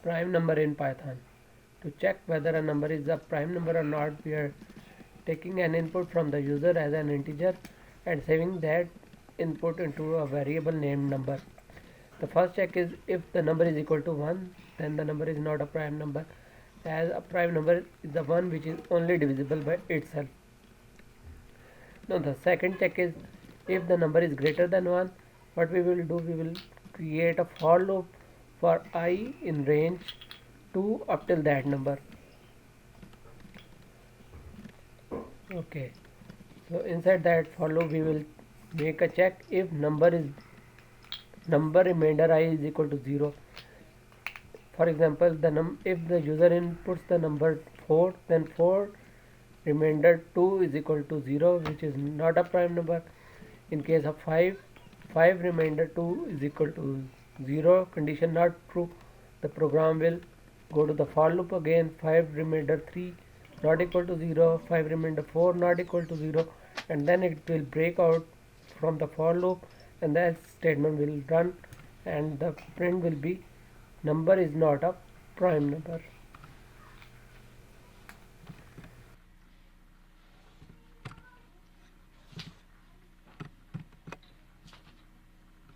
prime number in Python. To check whether a number is a prime number or not, we are taking an input from the user as an integer and saving that input into a variable named number. The first check is if the number is equal to 1, then the number is not a prime number, as a prime number is the one which is only divisible by itself. Now the second check is if the number is greater than 1, what we will do, we will create a for loop for I in range 2 up till that number. Okay, so inside that for loop we will make a check if number remainder I is equal to 0. For example, if the user inputs the number 4, then 4 remainder 2 is equal to 0, which is not a prime number. In case of 5 remainder 2 is equal to 0, condition not true. The program will go to the for loop again, 5 remainder 3 not equal to 0, 5 remainder 4 not equal to 0, and then it will break out from the for loop, and that statement will run, and the print will be number is not a prime number.